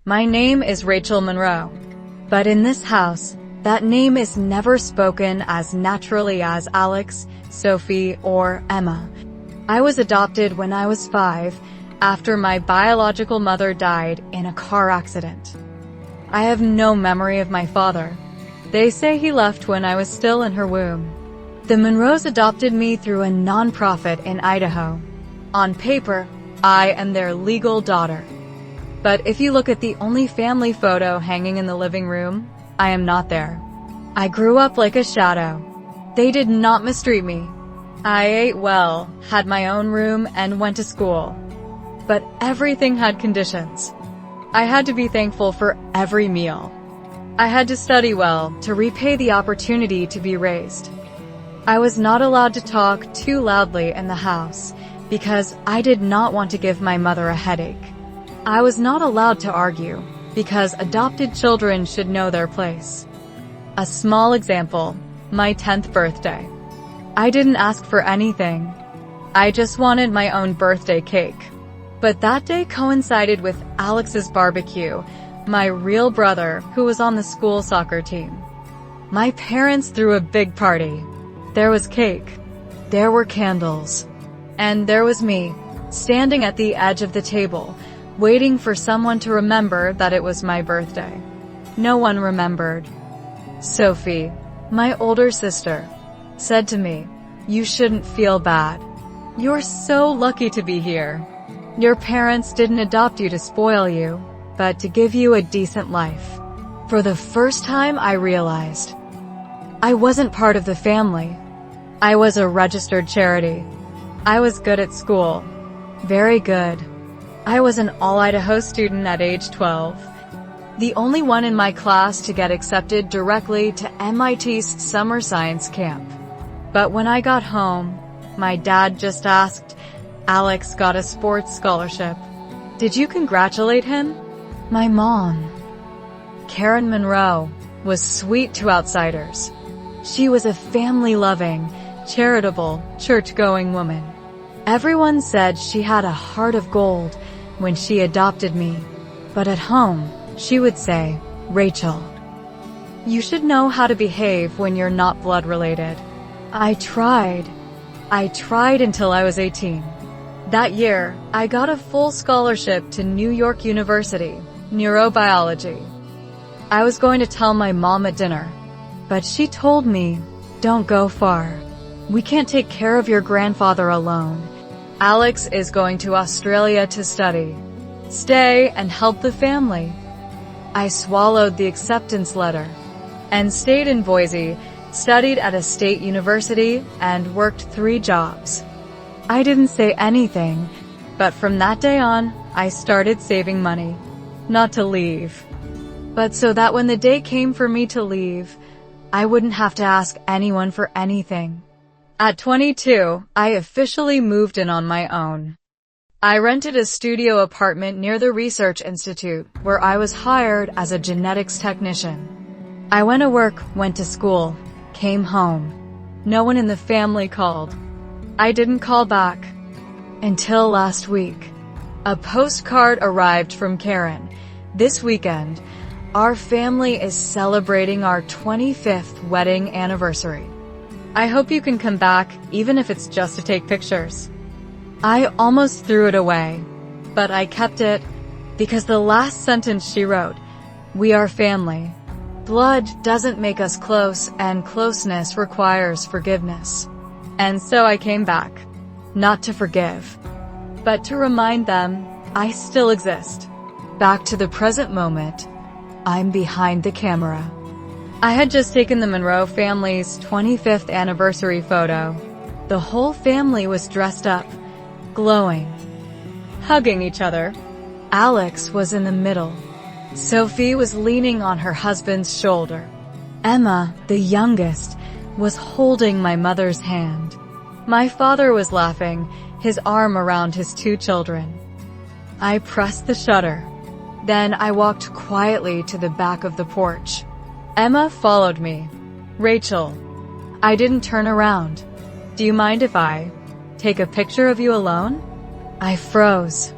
My name is Rachel Monroe. But in this house, that name is never spoken as naturally as Alex, Sophie, or Emma. I was adopted when I was 5, after my biological mother died in a car accident. I have no memory of my father. They say he left when I was still in her womb. The Monroes adopted me through a nonprofit in Idaho. On paper, I am their legal daughter. But if you look at the only family photo hanging in the living room, I am not there. I grew up like a shadow. They did not mistreat me. I ate well, had my own room, and went to school. But everything had conditions. I had to be thankful for every meal. I had to study well to repay the opportunity to be raised. I was not allowed to talk too loudly in the house because I did not want to give my mother a headache. I was not allowed to argue because adopted children should know their place. A small example, my 10th birthday. I didn't ask for anything. I just wanted my own birthday cake. But that day coincided with Alex's barbecue, my real brother who was on the school soccer team. My parents threw a big party. There was cake. There were candles. And there was me, standing at the edge of the table, waiting for someone to remember that it was my birthday. No one remembered. Sophie, my older sister, said to me, "You shouldn't feel bad. You're so lucky to be here. Your parents didn't adopt you to spoil you, but to give you a decent life." For the first time I realized I wasn't part of the family. I was a registered charity. I was good at school. Very good. I was an all-Idaho student at age 12. The only one in my class to get accepted directly to MIT's summer science camp. But when I got home, my dad just asked, "Alex got a sports scholarship. Did you congratulate him?" My mom, Karen Monroe, was sweet to outsiders. She was a family-loving, charitable, church-going woman. Everyone said she had a heart of gold when she adopted me. But at home, she would say, "Rachel, you should know how to behave when you're not blood-related." I tried until I was 18. That year, I got a full scholarship to New York University, neurobiology. I was going to tell my mom at dinner, but she told me, "Don't go far. We can't take care of your grandfather alone. Alex is going to Australia to study. Stay and help the family." I swallowed the acceptance letter and stayed in Boise, studied at a state university, and worked 3 jobs. I didn't say anything, but from that day on, I started saving money. Not to leave, but so that when the day came for me to leave, I wouldn't have to ask anyone for anything. At 22, I officially moved in on my own. I rented a studio apartment near the Research Institute, where I was hired as a genetics technician. I went to work, went to school, came home. No one in the family called. I didn't call back. Until last week. A postcard arrived from Karen. "This weekend, our family is celebrating our 25th wedding anniversary. I hope you can come back, even if it's just to take pictures." I almost threw it away, but I kept it because the last sentence she wrote, "We are family. Blood doesn't make us close, and closeness requires forgiveness." And so I came back, not to forgive, but to remind them I still exist. Back to the present moment, I'm behind the camera. I had just taken the Monroe family's 25th anniversary photo. The whole family was dressed up, glowing, hugging each other. Alex was in the middle. Sophie was leaning on her husband's shoulder. Emma, the youngest, was holding my mother's hand. My father was laughing, his arm around his 2 children. I pressed the shutter. Then I walked quietly to the back of the porch. Emma followed me. "Rachel." I didn't turn around. "Do you mind if I take a picture of you alone?" I froze.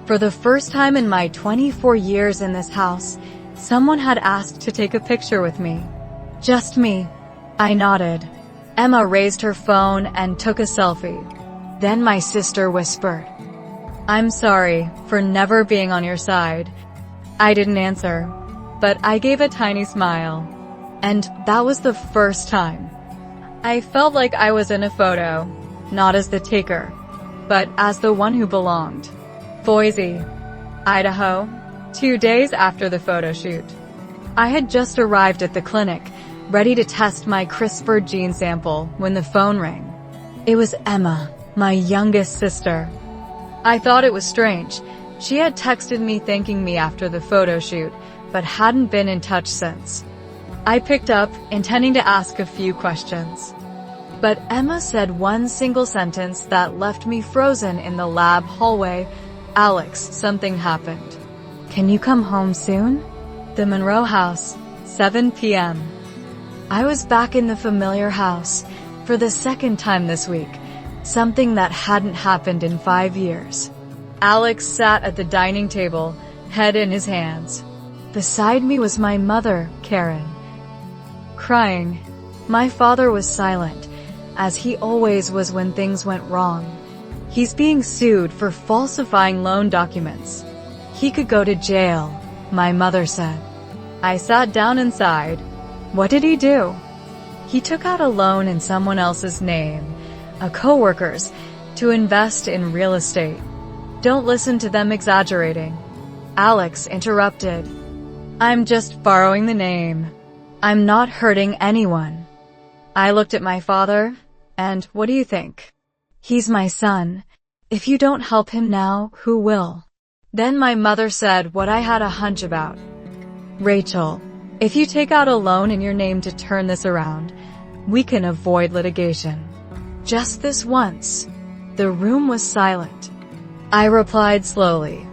For the first time in my 24 years in this house, someone had asked to take a picture with me. Just me. I nodded. Emma raised her phone and took a selfie. Then my sister whispered, "I'm sorry for never being on your side." I didn't answer, but I gave a tiny smile. And that was the first time. I felt like I was in a photo, not as the taker, but as the one who belonged. Boise, Idaho, 2 days after the photo shoot. I had just arrived at the clinic, ready to test my CRISPR gene sample when the phone rang. It was Emma, my youngest sister. I thought it was strange. She had texted me thanking me after the photo shoot, but hadn't been in touch since. I picked up, intending to ask a few questions. But Emma said one single sentence that left me frozen in the lab hallway. "Alex, something happened. Can you come home soon?" The Monroe house, 7 p.m. I was back in the familiar house for the second time this week, something that hadn't happened in 5 years. Alex sat at the dining table, head in his hands. Beside me was my mother, Karen, crying. My father was silent, as he always was when things went wrong. He's being sued for falsifying loan documents. He could go to jail, my mother said. I sat down and sighed. What did he do? He took out a loan in someone else's name, a coworker's, to invest in real estate. Don't listen to them exaggerating. Alex interrupted. I'm just borrowing the name. I'm not hurting anyone. I looked at my father, and what do you think? He's my son. If you don't help him now, who will? Then my mother said what I had a hunch about. Rachel, if you take out a loan in your name to turn this around, we can avoid litigation. Just this once. The room was silent. I replied slowly.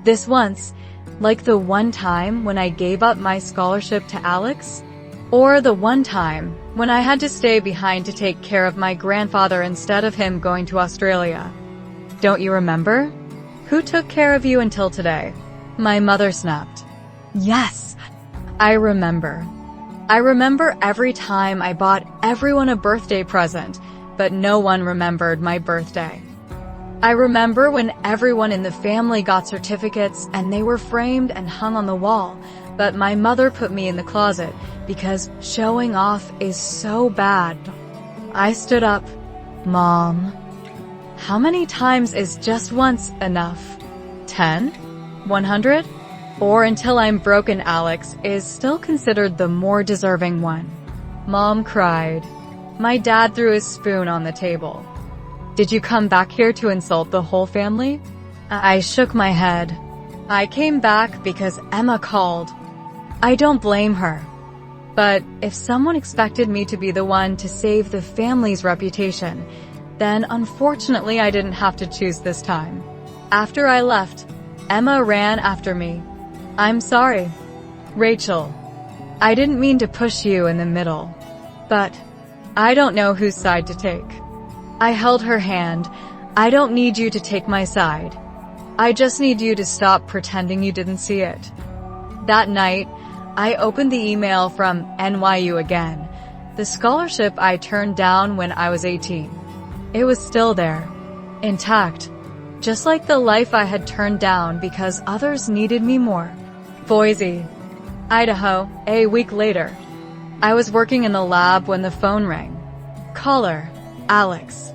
This once, like the one time when I gave up my scholarship to Alex? Or the one time when I had to stay behind to take care of my grandfather instead of him going to Australia? Don't you remember? Who took care of you until today? My mother snapped. Yes, I remember. I remember every time I bought everyone a birthday present, but no one remembered my birthday. I remember when everyone in the family got certificates and they were framed and hung on the wall, but my mother put me in the closet because showing off is so bad. I stood up. Mom, how many times is just once enough? 10? 100? Or until I'm broken, Alex is still considered the more deserving one. Mom cried. My dad threw his spoon on the table. Did you come back here to insult the whole family? I shook my head. I came back because Emma called. I don't blame her. But if someone expected me to be the one to save the family's reputation, then unfortunately I didn't have to choose this time. After I left, Emma ran after me. I'm sorry, Rachel. I didn't mean to push you in the middle. But I don't know whose side to take. I held her hand. I don't need you to take my side. I just need you to stop pretending you didn't see it. That night, I opened the email from NYU again, the scholarship I turned down when I was 18. It was still there, intact, just like the life I had turned down because others needed me more. Boise, Idaho, a week later. I was working in the lab when the phone rang. Caller, Alex.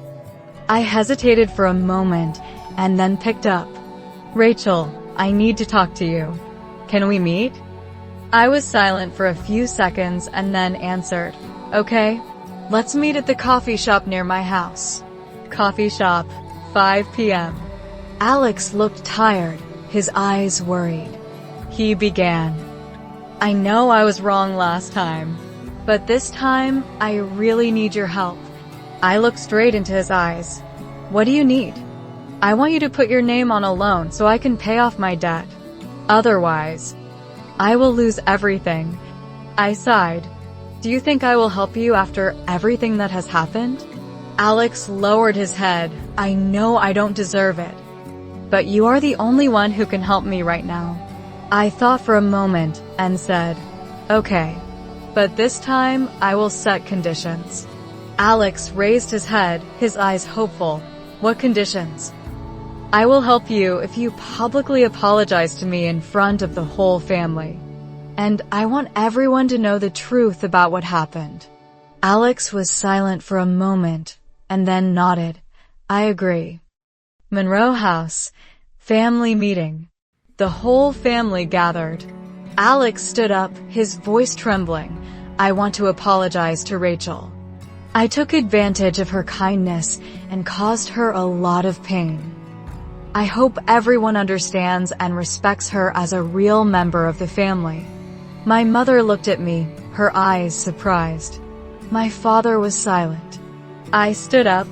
I hesitated for a moment and then picked up. Rachel, I need to talk to you. Can we meet? I was silent for a few seconds and then answered, okay, let's meet at the coffee shop near my house. Coffee shop, 5 p.m. Alex looked tired, his eyes worried. He began. I know I was wrong last time, but this time I really need your help. I looked straight into his eyes. What do you need? I want you to put your name on a loan so I can pay off my debt. Otherwise, I will lose everything. I sighed. Do you think I will help you after everything that has happened? Alex lowered his head. I know I don't deserve it. but you are the only one who can help me right now." I thought for a moment and said, "Okay, but this time I will set conditions." Alex raised his head, his eyes hopeful. "What conditions?" "I will help you if you publicly apologize to me in front of the whole family. And I want everyone to know the truth about what happened." Alex was silent for a moment and then nodded. "I agree." Monroe House. Family meeting. The whole family gathered. Alex stood up, his voice trembling. "I want to apologize to Rachel. I took advantage of her kindness and caused her a lot of pain. I hope everyone understands and respects her as a real member of the family." My mother looked at me, her eyes surprised. My father was silent. I stood up.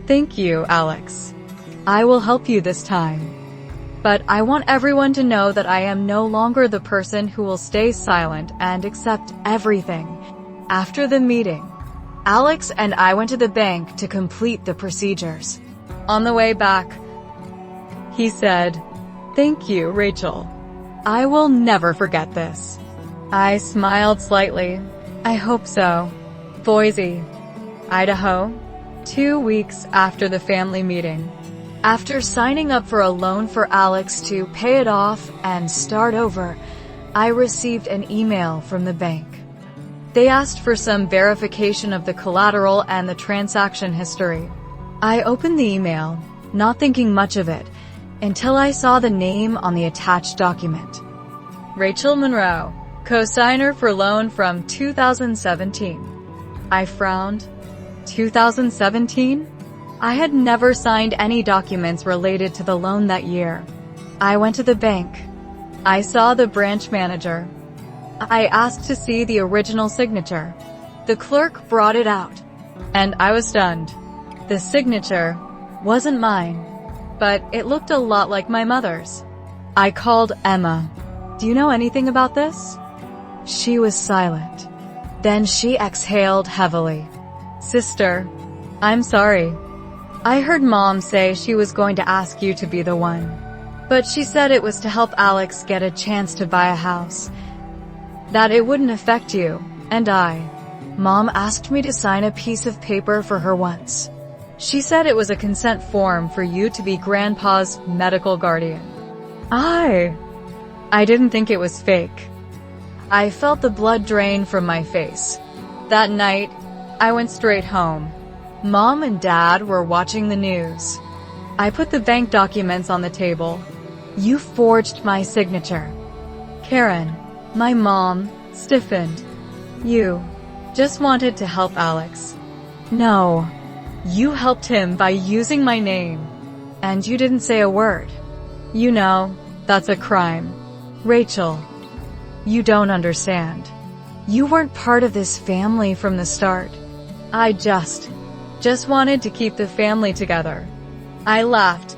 "Thank you, Alex. I will help you this time. But I want everyone to know that I am no longer the person who will stay silent and accept everything." After the meeting, Alex and I went to the bank to complete the procedures. On the way back, he said, "Thank you, Rachel. I will never forget this." I smiled slightly. "I hope so." Boise, Idaho. 2 weeks after the family meeting. After signing up for a loan for Alex to pay it off and start over, I received an email from the bank. They asked for some verification of the collateral and the transaction history. I opened the email, not thinking much of it, until I saw the name on the attached document. Rachel Monroe, co-signer for loan from 2017. I frowned. 2017? I had never signed any documents related to the loan that year. I went to the bank. I saw the branch manager. I asked to see the original signature. The clerk brought it out, and I was stunned. The signature wasn't mine, but it looked a lot like my mother's. I called Emma. "Do you know anything about this?" She was silent. Then she exhaled heavily. "Sister, I'm sorry. I heard Mom say she was going to ask you to be the one. But she said it was to help Alex get a chance to buy a house. That it wouldn't affect you, and I. Mom asked me to sign a piece of paper for her once. She said it was a consent form for you to be Grandpa's medical guardian." I didn't think it was fake. I felt the blood drain from my face. That night, I went straight home. Mom and Dad were watching the news. I put the bank documents on the table. "You forged my signature." Karen, my mom, stiffened. "You just wanted to help Alex." "No. You helped him by using my name. And you didn't say a word. You know, that's a crime. Rachel, you don't understand. You weren't part of this family from the start. I just wanted to keep the family together." I laughed,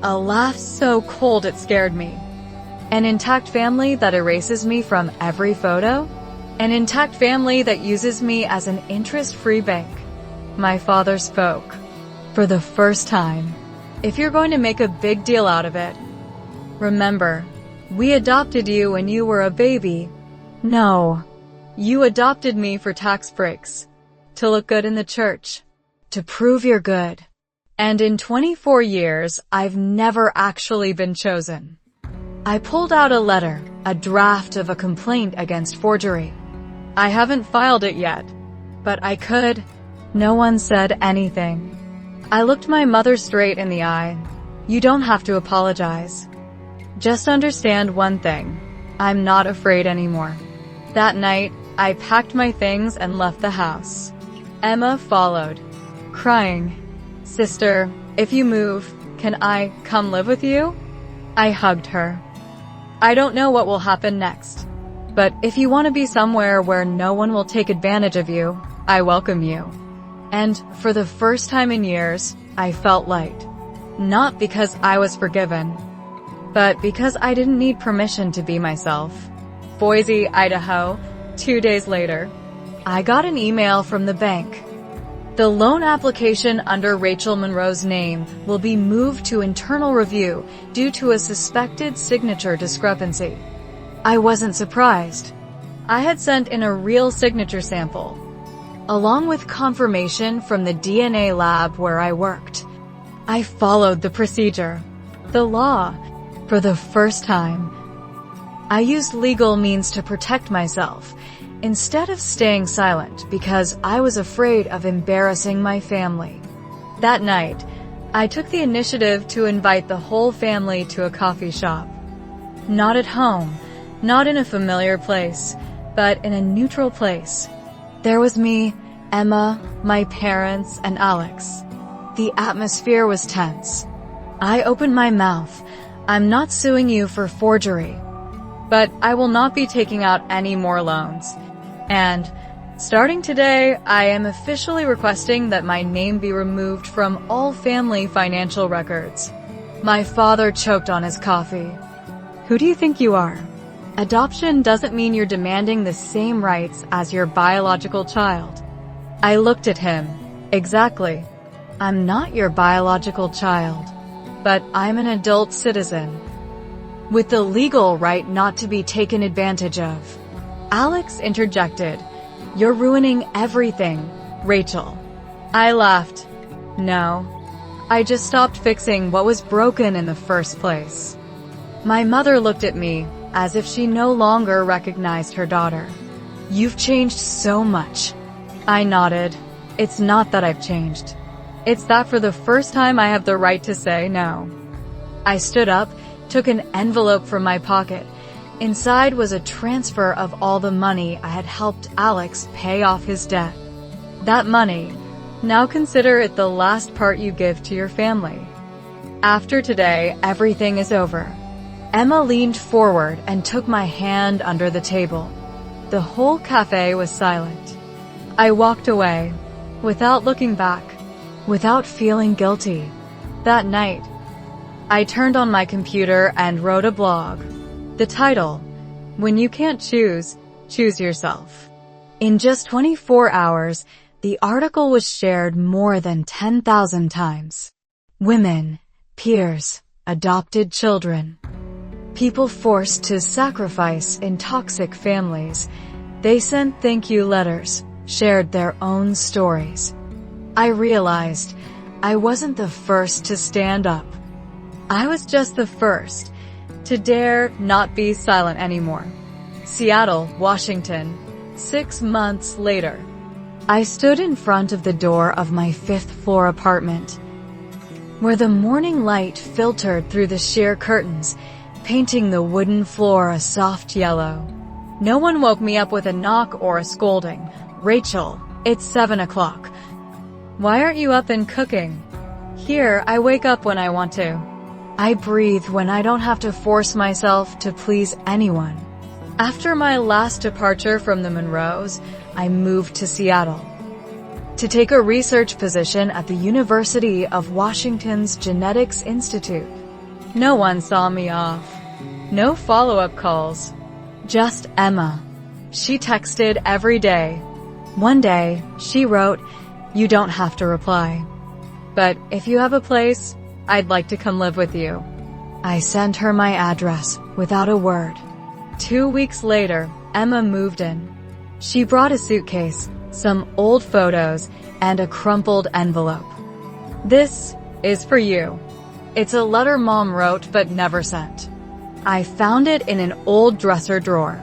a laugh so cold it scared me. An intact family that erases me from every photo? An intact family that uses me as an interest-free bank. My father spoke. For the first time. "If you're going to make a big deal out of it, remember, we adopted you when you were a baby." "No. You adopted me for tax breaks. To look good in the church. To prove you're good. And in 24 years, I've never actually been chosen." I pulled out a letter, a draft of a complaint against forgery. I haven't filed it yet, but I could. No one said anything. I looked my mother straight in the eye. "You don't have to apologize. Just understand one thing. I'm not afraid anymore." That night, I packed my things and left the house. Emma followed, crying. "Sister, if you move, can I come live with you?" I hugged her. "I don't know what will happen next. But if you want to be somewhere where no one will take advantage of you, I welcome you." And for the first time in years, I felt light. Not because I was forgiven, but because I didn't need permission to be myself. Boise, Idaho. 2 days later, I got an email from the bank. The loan application under Rachel Monroe's name will be moved to internal review due to a suspected signature discrepancy. I wasn't surprised. I had sent in a real signature sample, along with confirmation from the DNA lab where I worked. I followed the procedure, the law, for the first time. I used legal means to protect myself, instead of staying silent because I was afraid of embarrassing my family. That night, I took the initiative to invite the whole family to a coffee shop. Not at home, not in a familiar place, but in a neutral place. There was me, Emma, my parents, and Alex. The atmosphere was tense. I opened my mouth. I'm not suing you for forgery, but I will not be taking out any more loans. And, starting today, I am officially requesting that my name be removed from all family financial records. My father choked on his coffee. Who do you think you are? Adoption doesn't mean you're demanding the same rights as your biological child. I looked at him. Exactly. I'm not your biological child, but I'm an adult citizen, with the legal right not to be taken advantage of. Alex interjected, "You're ruining everything, Rachel." I laughed. No, I just stopped fixing what was broken in the first place. My mother looked at me as if she no longer recognized her daughter. "You've changed so much." I nodded. It's not that I've changed. It's that for the first time I have the right to say no. I stood up, took an envelope from my pocket. Inside was a transfer of all the money I had helped Alex pay off his debt. That money, now consider it the last part you give to your family. After today, everything is over. Emma leaned forward and took my hand under the table. The whole cafe was silent. I walked away, without looking back, without feeling guilty. That night, I turned on my computer and wrote a blog. The title, "When You Can't Choose, Choose Yourself." In just 24 hours, the article was shared more than 10,000 times. Women, peers, adopted children, people forced to sacrifice in toxic families. They sent thank you letters, shared their own stories. I realized I wasn't the first to stand up. I was just the first to dare not be silent anymore. Seattle, Washington, 6 months later. I stood in front of the door of my 5th-floor apartment, where the morning light filtered through the sheer curtains, painting the wooden floor a soft yellow. No one woke me up with a knock or a scolding. "Rachel, it's 7 o'clock. Why aren't you up and cooking?" Here, I wake up when I want to. I breathe when I don't have to force myself to please anyone. After my last departure from the Monroes, I moved to Seattle to take a research position at the University of Washington's Genetics Institute. No one saw me off. No follow-up calls. Just Emma. She texted every day. One day, she wrote, "You don't have to reply, but if you have a place, I'd like to come live with you." I sent her my address without a word. 2 weeks later, Emma moved in. She brought a suitcase, some old photos, and a crumpled envelope. "This is for you." It's a letter Mom wrote but never sent. I found it in an old dresser drawer.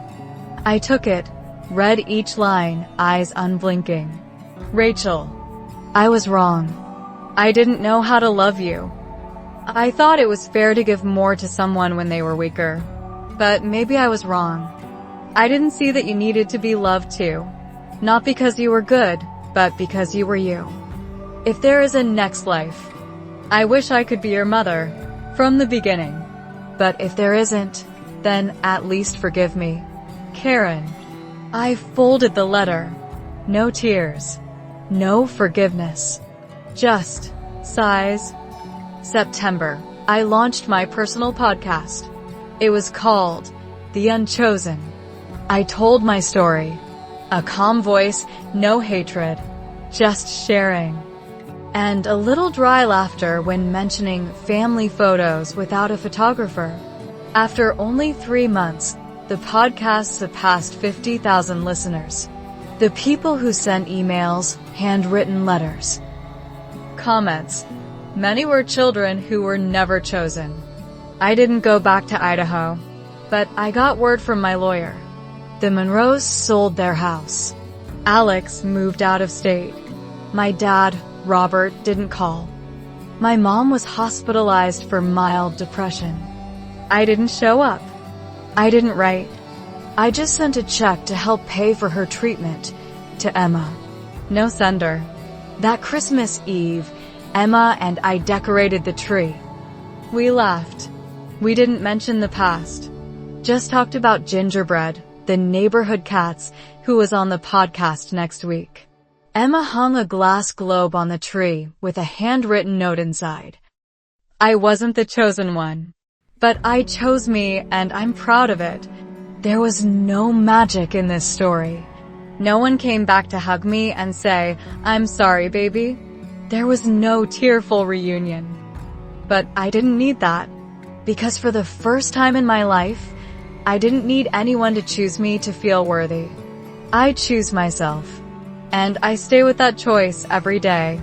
I took it, read each line, eyes unblinking. "Rachel, I was wrong. I didn't know how to love you. I thought it was fair to give more to someone when they were weaker. But maybe I was wrong. I didn't see that you needed to be loved too. Not because you were good, but because you were you. If there is a next life, I wish I could be your mother, from the beginning. But if there isn't, then at least forgive me. Karen." I folded the letter. No tears. No forgiveness. Just sighs. September, I launched my personal podcast. It was called The Unchosen. I told my story. A calm voice, no hatred. just sharing. And a little dry laughter when mentioning family photos without a photographer. After only 3 months, the podcast surpassed 50,000 listeners. The people who sent emails, handwritten letters. Comments. Many were children who were never chosen. I didn't go back to Idaho, but I got word from my lawyer. The Monroes sold their house. Alex moved out of state. My dad, Robert, didn't call. My mom was hospitalized for mild depression. I didn't show up. I didn't write. I just sent a check to help pay for her treatment to Emma. No sender. That Christmas Eve, Emma and I decorated the tree. We laughed. We didn't mention the past. Just talked about Gingerbread, the neighborhood cats, who was on the podcast next week. Emma hung a glass globe on the tree with a handwritten note inside. I wasn't the chosen one, but I chose me and I'm proud of it. There was no magic in this story. No one came back to hug me and say, "I'm sorry, baby." There was no tearful reunion. But I didn't need that, because for the first time in my life, I didn't need anyone to choose me to feel worthy. I choose myself, and I stay with that choice every day.